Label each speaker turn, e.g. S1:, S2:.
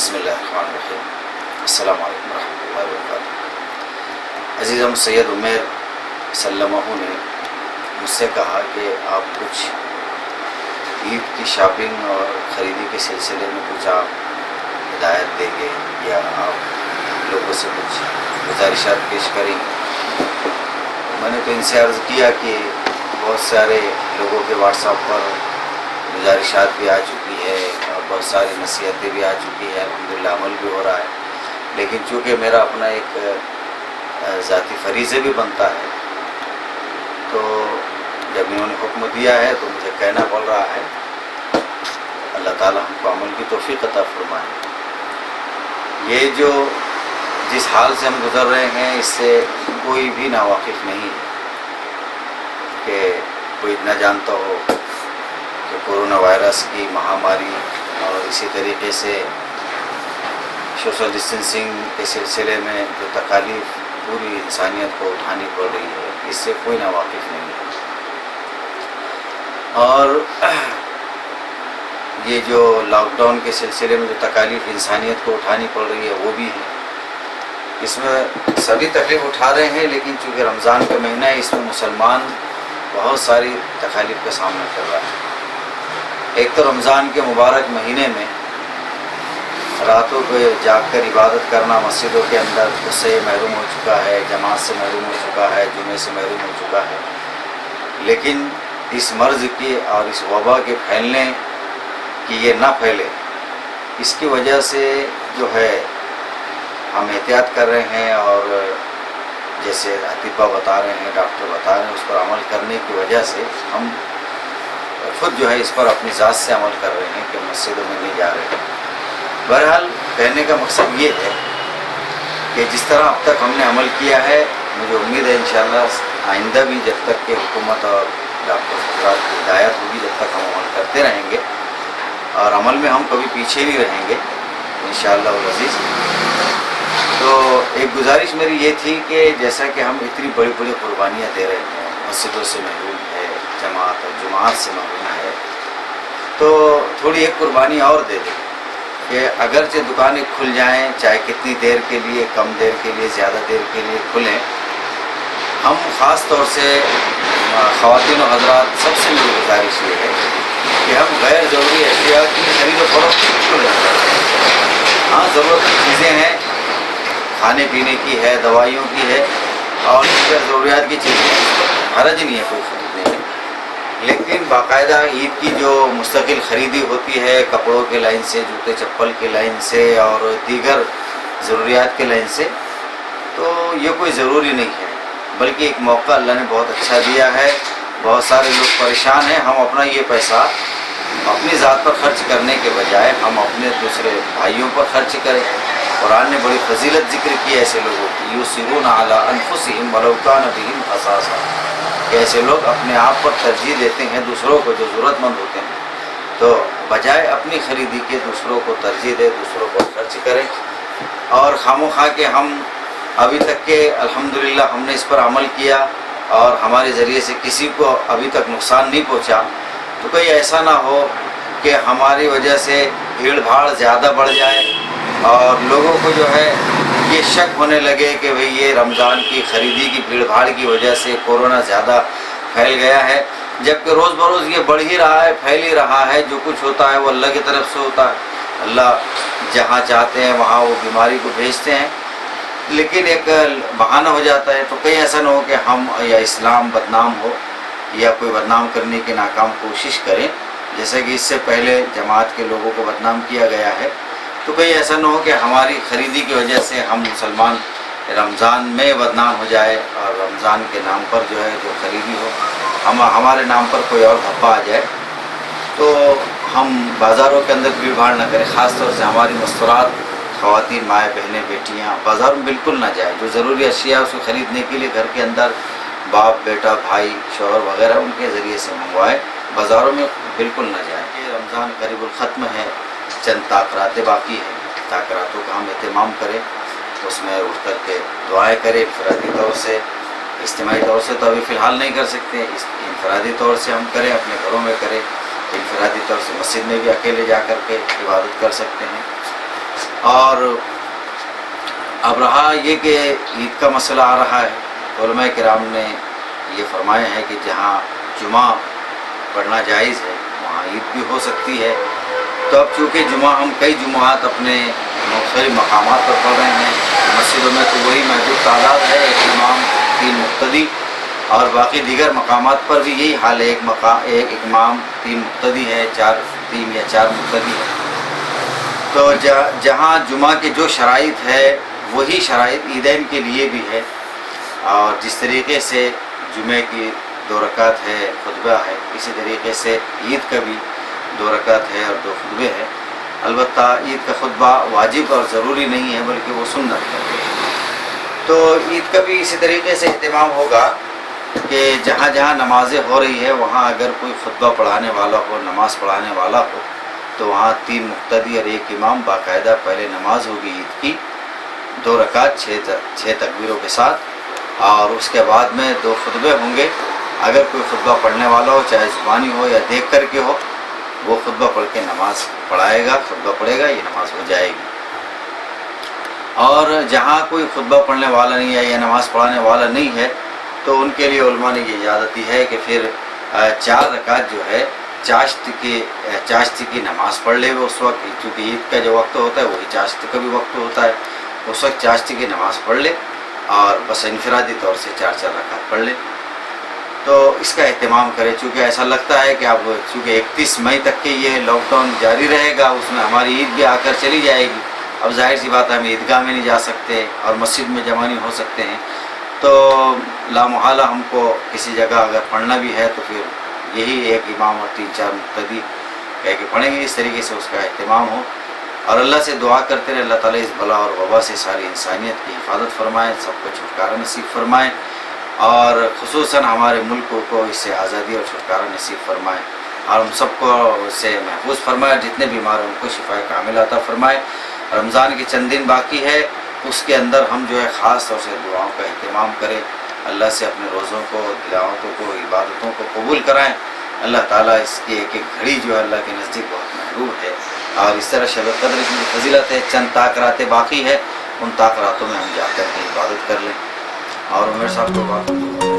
S1: بسم اللہ الرحمن الرحیم۔ السلام علیکم ورحمۃ اللہ وبرکاتہ۔ عزیزم سید عمیر سلمہ نے مجھ سے کہا کہ آپ کچھ عید کی شاپنگ اور خریدی کے سلسلے میں کچھ آپ ہدایت دیں گے یا آپ لوگوں سے کچھ گزارشات پیش کریں گے۔ میں نے تو ان سے عرض کیا کہ بہت سارے لوگوں کے واٹس ایپ پر گزارشات بھی آ چکی ہے اور بہت ساری نصیحتیں بھی آ چکی ہے، الحمدللہ عمل بھی ہو رہا ہے، لیکن چونکہ میرا اپنا ایک ذاتی فریضے بھی بنتا ہے، تو جب انہوں نے حکم دیا ہے تو مجھے کہنا پڑ رہا ہے۔ اللہ تعالی ہم کو عمل کی توفیق عطا فرمائے۔ یہ جو جس حال سے ہم گزر رہے ہیں اس سے کوئی بھی ناواقف نہیں کہ کوئی نہ جانتا ہو کہ کورونا وائرس کی مہاماری اور اسی طریقے سے سوشل ڈسٹینسنگ کے سلسلے میں جو تکالیف پوری انسانیت کو اٹھانی پڑ رہی ہے، اس سے کوئی ناواقف نہیں ہے۔ اور یہ جو لاک ڈاؤن کے سلسلے میں جو تکالیف انسانیت کو اٹھانی پڑ رہی ہے وہ بھی ہے۔ اس میں سبھی تکلیف اٹھا رہے ہیں، لیکن چونکہ رمضان کا مہینہ ہے اس میں مسلمان بہت ساری تکالیف کا سامنا کر رہا ہے۔ ایک تو رمضان کے مبارک مہینے میں راتوں کو جاگ کر عبادت کرنا مسجدوں کے اندر، اس سے محروم ہو چکا ہے، جماعت سے محروم ہو چکا ہے، جمعے سے محروم ہو چکا ہے۔ لیکن اس مرض کی اور اس وبا کے پھیلنے کی یہ نہ پھیلے، اس کی وجہ سے جو ہے ہم احتیاط کر رہے ہیں، اور جیسے اطباء بتا رہے ہیں، ڈاکٹر بتا رہے ہیں، اس پر عمل کرنے کی وجہ سے ہم خود جو ہے اس پر اپنی ذات سے عمل کر رہے ہیں کہ مسجدوں میں نہیں جا رہے ہیں۔ بہرحال کہنے کا مقصد یہ ہے کہ جس طرح اب تک ہم نے عمل کیا ہے، مجھے امید ہے انشاءاللہ آئندہ بھی جب تک کہ حکومت اور ڈاکٹر حضرات کی ہدایت ہوگی جب تک ہم عمل کرتے رہیں گے، اور عمل میں ہم کبھی پیچھے نہیں رہیں گے انشاءاللہ العزیز۔ تو ایک گزارش میری یہ تھی کہ جیسا کہ ہم اتنی بڑی بڑی قربانیاں دے رہے ہیں، مسجدوں سے محروم ہے، جماعت اور جماعت سے محروم ہے، تو تھوڑی ایک قربانی اور دے دیں کہ اگرچہ دکانیں کھل جائیں، چاہے کتنی دیر کے لیے، کم دیر کے لیے، زیادہ دیر کے لیے کھلیں، ہم خاص طور سے خواتین و حضرات سب سے میری گزارش یہ ہے کہ ہم غیر ضروری اشیاء کی خرید و فروخت بالکل نہ کریں۔ ہاں ضرورت کی چیزیں ہیں، کھانے پینے کی ہے، دوائیوں کی ہے، اور ضروریات کی چیزیں ہیں، حرج نہیں ہے کوئی خریدنے میں، لیکن باقاعدہ عید کی جو مستقل خریدی ہوتی ہے، کپڑوں کے لائن سے، جوتے چپل کے لائن سے اور دیگر ضروریات کے لائن سے، تو یہ کوئی ضروری نہیں ہے، بلکہ ایک موقع اللہ نے بہت اچھا دیا ہے۔ بہت سارے لوگ پریشان ہیں، ہم اپنا یہ پیسہ اپنی ذات پر خرچ کرنے کے بجائے ہم اپنے دوسرے بھائیوں پر خرچ کریں۔ قرآن نے بڑی فضیلت ذکر کی ہے ایسے لوگوں کی، یؤثرون علی انفسہم ولو کان بہم خصاصہ، کہ ایسے لوگ اپنے آپ پر ترجیح دیتے ہیں دوسروں کو جو ضرورت مند ہوتے ہیں، تو بجائے اپنی خریدی کے دوسروں کو ترجیح دے، دوسروں کو خرچ کریں۔ اور خواہ کہ ہم ابھی تک کے الحمدللہ ہم نے اس پر عمل کیا اور ہمارے ذریعے سے کسی کو ابھی تک نقصان نہیں پہنچا، تو کوئی ایسا نہ ہو کہ ہماری وجہ سے بھیڑ بھاڑ زیادہ بڑھ جائے اور لوگوں کو جو ہے یہ شک ہونے لگے کہ بھئی یہ رمضان کی خریدی کی بھیڑ بھاڑ کی وجہ سے کورونا زیادہ پھیل گیا ہے، جبکہ روز بروز یہ بڑھ ہی رہا ہے، پھیل ہی رہا ہے۔ جو کچھ ہوتا ہے وہ اللہ کی طرف سے ہوتا ہے، اللہ جہاں چاہتے ہیں وہاں وہ بیماری کو بھیجتے ہیں، لیکن ایک بہانہ ہو جاتا ہے۔ تو کہیں ایسا نہ ہو کہ ہم یا اسلام بدنام ہو یا کوئی بدنام کرنے کی ناکام کوشش کریں، جیسا کہ اس سے پہلے جماعت کے لوگوں کو بدنام کیا گیا ہے، تو کہیں ایسا نہ ہو کہ ہماری خریدی کی وجہ سے ہم مسلمان رمضان میں بدنام ہو جائے اور رمضان کے نام پر جو ہے جو خریدی ہو ہمارے نام پر کوئی اور دھبا آ جائے، تو ہم بازاروں کے اندر بھیڑ بھاڑ نہ کریں۔ خاص طور سے ہماری مستورات خواتین، مائیں، بہنیں، بیٹیاں بازار میں بالکل نہ جائیں۔ جو ضروری اشیاء اس کو خریدنے کے لیے گھر کے اندر باپ، بیٹا، بھائی، شوہر وغیرہ ان کے ذریعے سے منگوائیں، بازاروں میں بالکل نہ جائیں۔ یہ رمضان قریب الختم ہے، چند تاخیراتیں باقی ہیں، تاخیراتوں کا ہم اہتمام کریں، اس میں اٹھ کر کے دعائیں کریں۔ انفرادی طور سے، اجتماعی طور سے تو ابھی فی الحال نہیں کر سکتے، انفرادی طور سے ہم کریں، اپنے گھروں میں کریں، انفرادی طور سے مسجد میں بھی اکیلے جا کر کے عبادت کر سکتے ہیں۔ اور اب رہا یہ کہ عید کا مسئلہ آ رہا ہے، تو علماء کرام نے یہ فرمایا ہے کہ جہاں جمعہ پڑھنا جائز ہے وہاں عید بھی ہو سکتی ہے۔ تو اب چونکہ جمعہ ہم کئی جمعات اپنے مختلف مقامات پر پڑھ رہے ہیں، مسجدوں میں تو وہی محدود تعداد ہے، ایک امام 3 مقتدی، اور باقی دیگر مقامات پر بھی یہی حال ہے، ایک امام 3 مقتدی ہے، 3 یا 4 مقتدی ہے۔ تو جہاں جمعہ کے جو شرائط ہے وہی شرائط عیدین کے لیے بھی ہے، اور جس طریقے سے جمعے کی 2 رکعت ہے، خطبہ ہے، اسی طریقے سے عید کا بھی 2 رکعت ہے اور 2 خطبے ہیں۔ البتہ عید کا خطبہ واجب اور ضروری نہیں ہے بلکہ وہ سنت ہے۔ تو عید کا بھی اسی طریقے سے اہتمام ہوگا کہ جہاں جہاں نمازیں ہو رہی ہے وہاں اگر کوئی خطبہ پڑھانے والا ہو، نماز پڑھانے والا ہو، تو وہاں 3 مقتدی اور 1 امام باقاعدہ پہلے نماز ہوگی عید کی 2 رکعت 6 تکبیروں کے ساتھ، اور اس کے بعد میں 2 خطبے ہوں گے۔ اگر کوئی خطبہ پڑھنے والا ہو، چاہے زبانی ہو یا دیکھ کر کے ہو، وہ خطبہ پڑھ کے نماز پڑھائے گا، خطبہ پڑھے گا، یہ نماز ہو جائے گی۔ اور جہاں کوئی خطبہ پڑھنے والا نہیں ہے یا نماز پڑھانے والا نہیں ہے تو ان کے لیے علماء نے یہ اجازت دی ہے کہ پھر 4 رکعت جو ہے چاشت کی نماز پڑھ لے وہ اس وقت، چونکہ عید کا جو وقت ہوتا ہے وہی چاشت کا بھی وقت ہوتا ہے، اس وقت چاشت کی نماز پڑھ لے اور بس انفرادی طور سے 4 رکعت پڑھ لے۔ تو اس کا اہتمام کرے، چونکہ ایسا لگتا ہے کہ اب چونکہ 31 مئی تک کے یہ لاک ڈاؤن جاری رہے گا، اس میں ہماری عید بھی آ کر چلی جائے گی، اب ظاہر سی بات ہے ہم عیدگاہ میں نہیں جا سکتے اور مسجد میں جمع نہیں ہو سکتے ہیں، تو لامحالہ ہم کو کسی جگہ اگر پڑھنا بھی ہے تو پھر یہی 1 امام اور 3-4 مقتدی کہہ کے پڑھیں گے، اس طریقے سے اس کا اہتمام ہو۔ اور اللہ سے دعا کرتے رہے اللہ تعالیٰ اس بلا اور وبا سے ساری انسانیت کی حفاظت فرمائے، سب کو چھٹکارا نصیب فرمائے، اور خصوصاً ہمارے ملک کو اس سے آزادی اور چھٹکارا نصیب فرمائے، اور ہم سب کو اس سے محفوظ فرمائے، جتنے بیمار ہیں ان کو شفا کامل عطا فرمائے۔ رمضان کے چند دن باقی ہے، اس کے اندر ہم جو ہے خاص طور سے دعاؤں کا اہتمام کریں، اللہ سے اپنے روزوں کو، تلاوتوں کو، عبادتوں کو قبول کرائیں۔ اللہ تعالیٰ اس کی ایک ایک گھڑی جو ہے اللہ کے نزدیک بہت محبوب ہے، اور اس طرح شب قدر کی فضیلت ہے، چند راتیں باقی ہے، ان راتوں میں ہم جا کر کے عبادت کر لیں۔ اور عمر صاحب کو بات